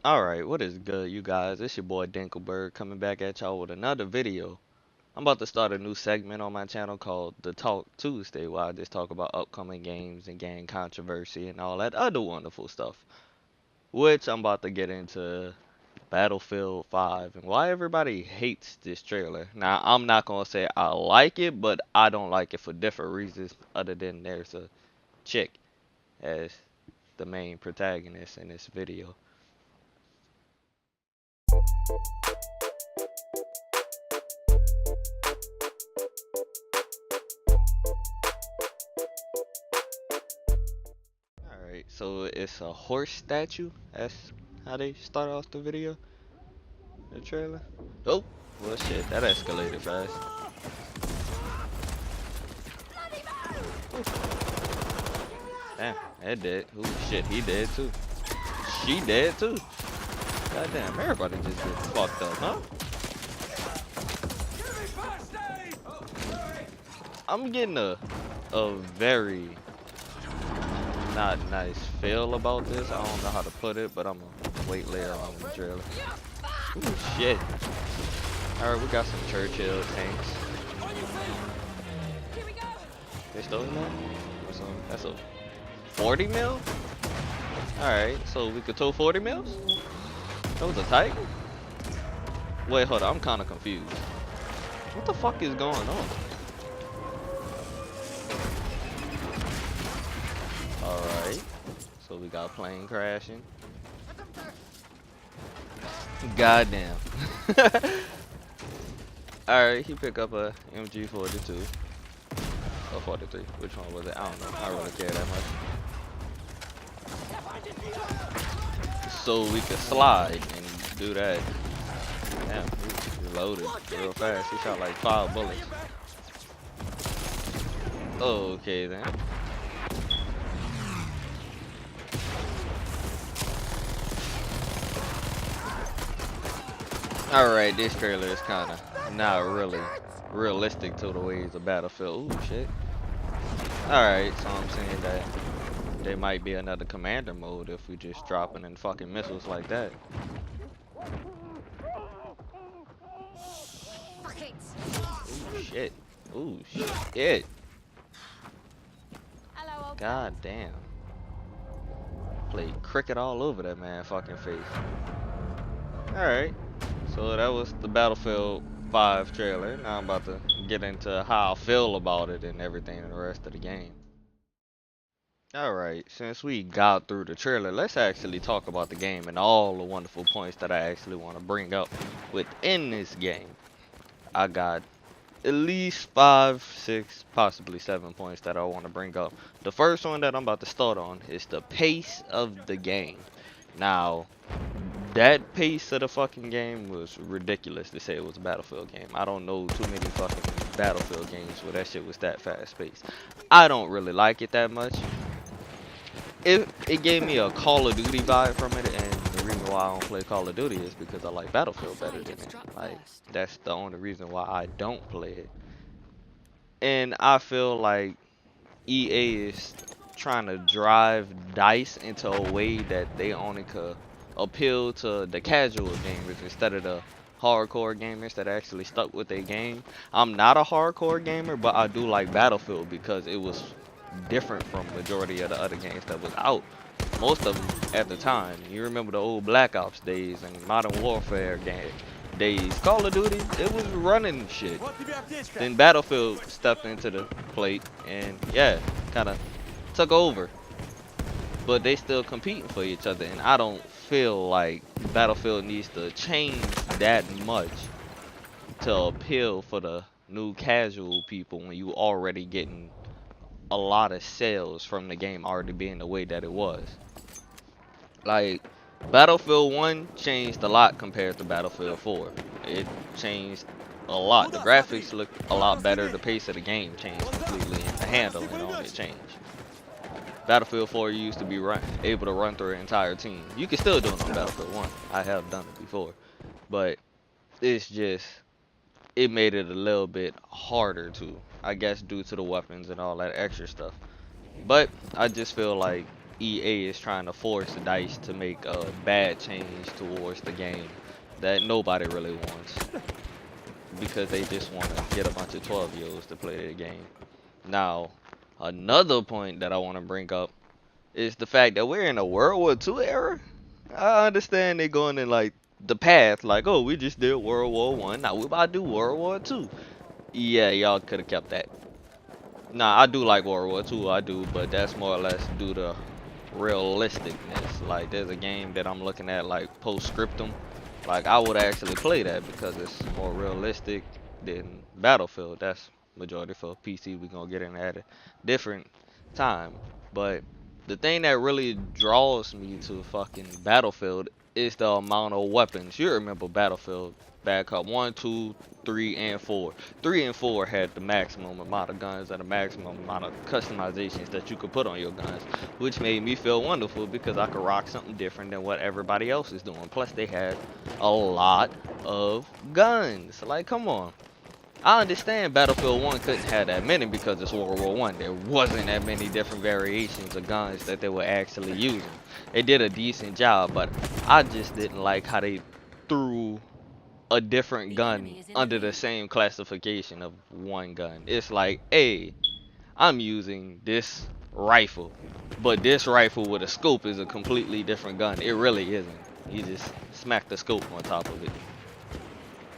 Alright, what is good, you guys? It's your boy Dinkleburg coming back at y'all with another video. I'm about to start a new segment on my channel called The Talk Tuesday, where I just talk about upcoming games and game controversy and all that other wonderful stuff. Which I'm about to get into Battlefield 5 and why everybody hates this trailer. Now, I'm not gonna say I like it, but I don't like it for different reasons other than there's a chick as the main protagonist in this video. Alright, so it's a horse statue. That's how they start off the video, the trailer. Oh, well shit, that escalated fast. Damn, that dead. Ooh shit, he dead too. She dead too. Goddamn, everybody just get fucked up, huh? I'm getting a very not nice feel about this. I don't know how to put it, but I'm gonna wait later on in the trailer. Ooh shit. Alright, we got some Churchill tanks. They still in there? That's a 40 mil? Alright, so we could tow 40 mils? That was a Titan? Wait, hold on, I'm kinda confused. What the fuck is going on? Alright, so we got plane crashing. Goddamn. Alright, he picked up a MG42. Or 43. Which one was it? I don't know. I don't really care that much. So we could slide and do that. Damn, he reloaded real fast. He shot like 5 bullets. Okay then. Alright, this trailer is kinda not really realistic to the ways of Battlefield. Ooh, shit. Alright, so I'm saying that there might be another commander mode if we just dropping in fucking missiles like that. Ooh, shit. Ooh, shit. God damn. Played cricket all over that man fucking face. Alright. So that was the Battlefield 5 trailer. Now I'm about to get into how I feel about it and everything in the rest of the game. Alright, since we got through the trailer, let's actually talk about the game and all the wonderful points that I actually want to bring up within this game. I got at least 5, 6, possibly 7 points that I want to bring up. The first one that I'm about to start on is the pace of the game. Now, that pace of the fucking game was ridiculous to say it was a Battlefield game. I don't know too many fucking Battlefield games where that shit was that fast paced. I don't really like it that much. It gave me a Call of Duty vibe from it, and the reason why I don't play Call of Duty is because I like Battlefield better than it. Like, that's the only reason why I don't play it. And I feel like EA is trying to drive DICE into a way that they only could appeal to the casual gamers instead of the hardcore gamers that actually stuck with their game. I'm not a hardcore gamer, but I do like Battlefield because it was different from majority of the other games that was out. Most of them at the time. You remember the old Black Ops days and Modern Warfare days. Call of Duty, it was running shit. Then Battlefield stepped into the plate and yeah, kind of took over. But they still competing for each other, and I don't feel like Battlefield needs to change that much to appeal for the new casual people when you already getting a lot of sales from the game already being the way that it was. Like, Battlefield 1 changed a lot compared to Battlefield 4. It changed a lot. The graphics look a lot better. The pace of the game changed completely, and the handling on it changed. Battlefield 4 used to be able to run through an entire team. You can still do it on Battlefield 1. I have done it before. But it's just, it made it a little bit harder to, I guess, due to the weapons and all that extra stuff. But I just feel like EA is trying to force DICE to make a bad change towards the game that nobody really wants, because they just want to get a bunch of 12-year-olds to play the game. Now, another point that I want to bring up is the fact that we're in a World War II era. I understand they going in like the path, like, oh, we just did World War One, now we about to do World War Two. Yeah, y'all could have kept that. Nah, I do like World War II, I do, but that's more or less due to realisticness. Like, there's a game that I'm looking at, like Postscriptum. Like, I would actually play that because it's more realistic than Battlefield. That's majority for PC. We gonna get in at a different time. But the thing that really draws me to fucking Battlefield is the amount of weapons. You remember Battlefield Bad Cop 1, 2, 3, and 4. 3 and 4 had the maximum amount of guns and the maximum amount of customizations that you could put on your guns, which made me feel wonderful because I could rock something different than what everybody else is doing. Plus, they had a lot of guns. Like, come on. I understand Battlefield 1 couldn't have that many because it's World War 1. There wasn't that many different variations of guns that they were actually using. They did a decent job, but I just didn't like how they threw a different gun under the same classification of one gun. It's like, hey, I'm using this rifle, but this rifle with a scope is a completely different gun. It really isn't. You just smack the scope on top of it.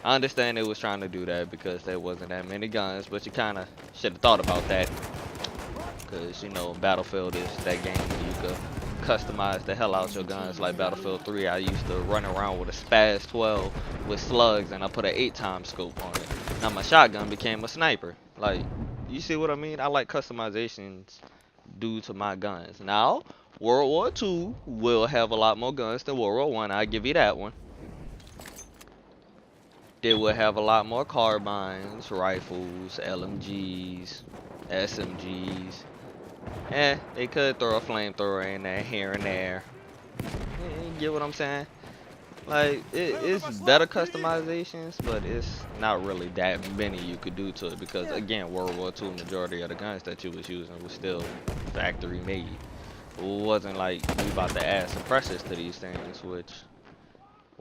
I understand they was trying to do that because there wasn't that many guns, but you kind of should have thought about that. Because, you know, Battlefield is that game where you could customize the hell out your guns. Like Battlefield 3, I used to run around with a Spaz 12 with slugs, and I put an 8x scope on it. Now my shotgun became a sniper. Like, you see what I mean? I like customizations due to my guns. Now, World War II will have a lot more guns than World War I. I'll give you that one. They will have a lot more carbines, rifles, LMGs, SMGs. They could throw a flamethrower in there here and there. You get what I'm saying? Like, it's better customizations, but it's not really that many you could do to it because, again, World War II, majority of the guns that you was using was still factory made. It wasn't like we about to add suppressors to these things, which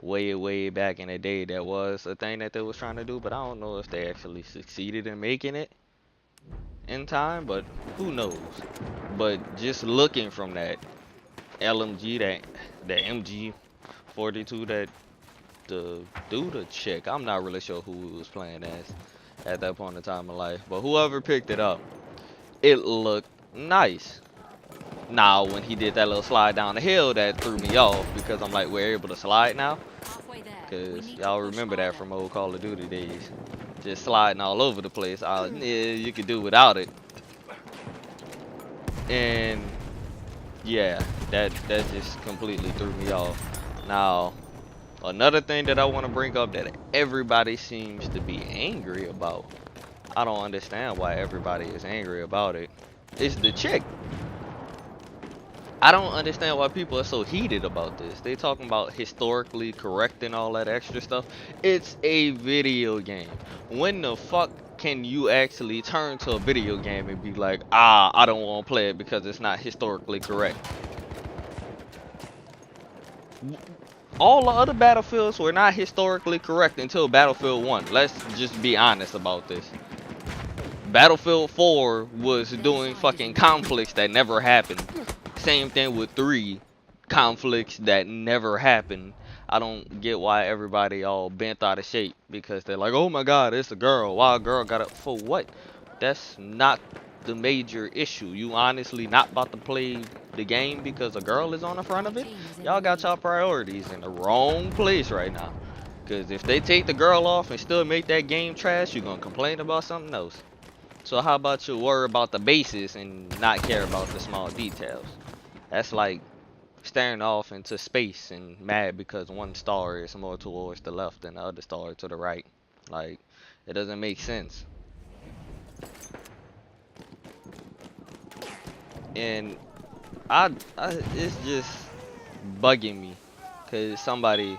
way back in the day that was a thing that they was trying to do, but I don't know if they actually succeeded in making it in time, but who knows. But just looking from that LMG, that MG42, that the dude a chick, I'm not really sure who he was playing as at that point in time in life, but whoever picked it up, it looked nice. Now, when he did that little slide down the hill, that threw me off because I'm like, we're able to slide now? Because y'all remember that from old Call of Duty days. Just sliding all over the place. Yeah, you could do without it. And yeah, that just completely threw me off. Now, another thing that I want to bring up that everybody seems to be angry about. I don't understand why everybody is angry about it. It's the chick. I don't understand why people are so heated about this. They talking about historically correct and all that extra stuff. It's a video game. When the fuck can you actually turn to a video game and be like, I don't want to play it because it's not historically correct? All the other Battlefields were not historically correct until Battlefield 1. Let's just be honest about this. Battlefield 4 was doing fucking conflicts that never happened. Same thing with 3, conflicts that never happened. I don't get why everybody all bent out of shape because they're like, oh my god, it's a girl. Why a girl got it? For what? That's not the major issue. You honestly not about to play the game because a girl is on the front of it? Y'all got y'all priorities in the wrong place right now. Because if they take the girl off and still make that game trash, you're going to complain about something else. So how about you worry about the bases and not care about the small details? That's like staring off into space and mad because one star is more towards the left than the other star to the right. Like, it doesn't make sense. And it's just bugging me because somebody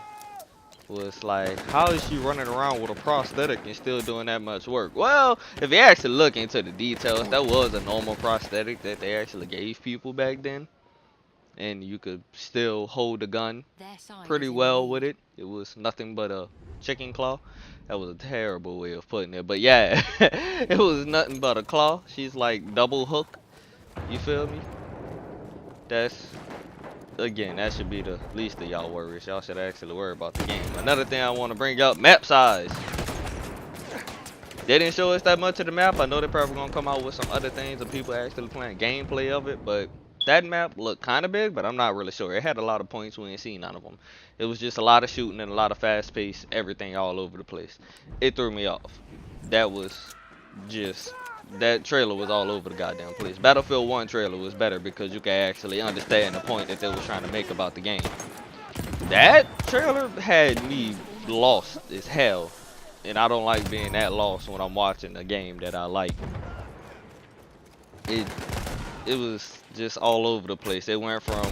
was like, how is she running around with a prosthetic and still doing that much work? Well, if you actually look into the details, that was a normal prosthetic that they actually gave people back then. and you could still hold the gun Their side pretty is in the well with lead. it. It was nothing but a chicken claw. That was a terrible way of putting it, but yeah, it was nothing but a claw. She's like double hook. You feel me? That's again, that should be the least of y'all worries. Y'all should actually worry about the game. Another thing I want to bring up, map size. They didn't show us that much of the map. I know they're probably gonna come out with some other things of people actually playing gameplay of it, but that map looked kind of big, but I'm not really sure. It had a lot of points. We ain't seen none of them. It was just a lot of shooting and a lot of fast pace, everything all over the place. It threw me off. That was just that trailer was all over the goddamn place. Battlefield 1 trailer was better because you could actually understand the point that they was trying to make about the game. That trailer had me lost as hell. And I don't like being that lost when I'm watching a game that I like. It it was just all over the place. It went from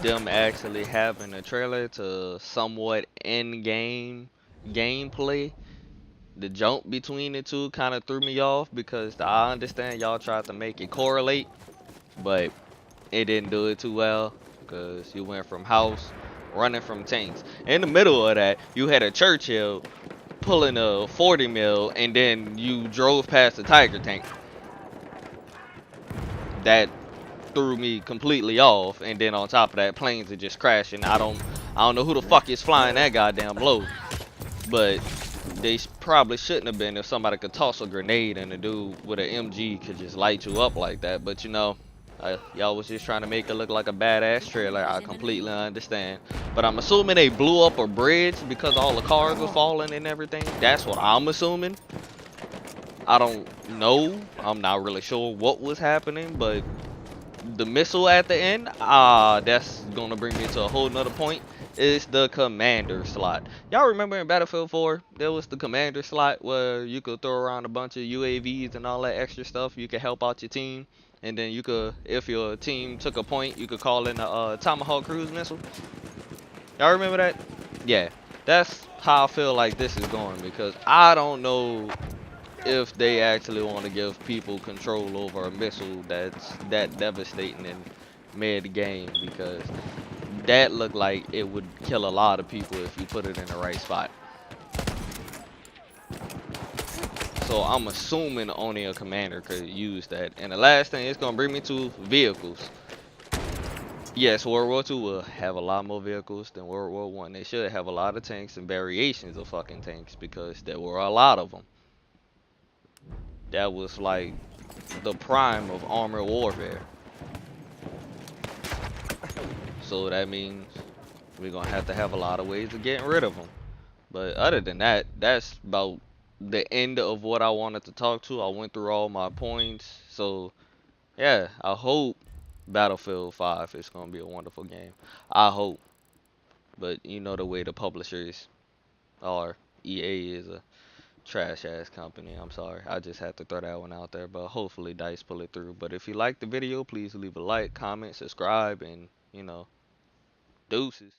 them actually having a trailer to somewhat in-game gameplay. The jump between the two kind of threw me off because I understand y'all tried to make it correlate, but it didn't do it too well because you went from house running from tanks. In the middle of that, you had a Churchill pulling a 40 mil and then you drove past the Tiger tank. That threw me completely off, and then on top of that, planes are just crashing. I don't know who the fuck is flying that goddamn low, but they probably shouldn't have been if somebody could toss a grenade and a dude with an MG could just light you up like that. But you know, y'all was just trying to make it look like a badass trailer. I completely understand. But I'm assuming they blew up a bridge because all the cars were falling and everything. That's what I'm assuming. I don't know. I'm not really sure what was happening, but the missile at the end, that's gonna bring me to a whole nother point. Is the commander slot. Y'all remember in Battlefield 4, there was the commander slot where you could throw around a bunch of UAVs and all that extra stuff. You could help out your team, and then you could, if your team took a point, you could call in a Tomahawk cruise missile. Y'all remember that? Yeah, that's how I feel like this is going because I don't know if they actually want to give people control over a missile that's that devastating in mid-game, because that looked like it would kill a lot of people if you put it in the right spot. So I'm assuming only a commander could use that. And the last thing, it's gonna bring me to vehicles. Yes, World War II will have a lot more vehicles than World War One. They should have a lot of tanks and variations of fucking tanks because there were a lot of them. That was like the prime of armored warfare. So that means we're gonna have to have a lot of ways of getting rid of them. But other than that, that's about the end of what I wanted to talk to. I went through all my points. So yeah, I hope Battlefield 5 is gonna be a wonderful game. I hope. But you know the way the publishers are. EA is a trash ass company. I'm sorry. I just had to throw that one out there. But hopefully DICE pull it through. But if you like the video, please leave a like, comment, subscribe, and you know, deuces.